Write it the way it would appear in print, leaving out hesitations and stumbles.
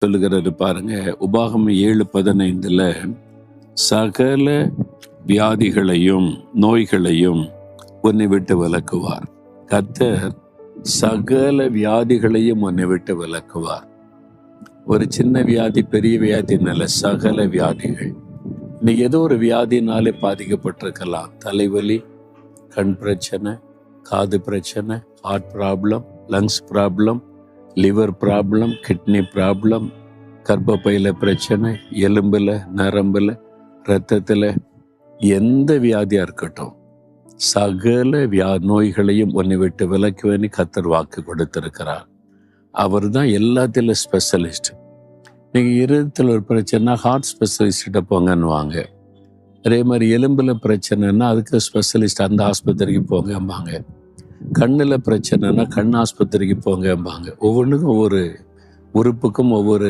சொல்லுகிறது பாருங்க. உபாகமம் 7:15 சகல வியாதிகளையும் நோய்களையும் உன்னை விட்டு விலக்குவார். கர்த்தர் சகல வியாதிகளையும் உன்னை விட்டு விலக்குவார். ஒரு சின்ன வியாதி பெரிய வியாதினால சகல வியாதிகள். இன்னைக்கு ஏதோ ஒரு வியாதினாலே பாதிக்கப்பட்டிருக்கலாம். தலைவலி, கண் பிரச்சனை, காது பிரச்சனை, heart problem, lungs problem, liver problem, kidney problem, கர்ப்பப்பையில பிரச்சனை, எலும்புல, நரம்புல, இரத்தத்துல, எந்த வியாதியா இருக்கட்டும், சகல நோய்களையும் உன்னை விட்டு விலக்குவேன்னு கர்த்தர் வாக்கு கொடுத்திருக்கிறார். அவர் தான் எல்லாத்திலும் ஸ்பெஷலிஸ்ட். நீங்கள் இருதயத்தில் ஒரு பிரச்சனைனா ஹார்ட் ஸ்பெஷலிஸ்ட்ட போங்கன்னுவாங்க. அதே மாதிரி எலும்புல பிரச்சனைனா அதுக்கு ஸ்பெஷலிஸ்ட் அந்த ஆஸ்பத்திரிக்கு போங்கம்பாங்க. கண்ணில் பிரச்சனைனா கண் ஆஸ்பத்திரிக்கு போங்கம்பாங்க. ஒவ்வொன்றுக்கும் ஒவ்வொரு உறுப்புக்கும் ஒவ்வொரு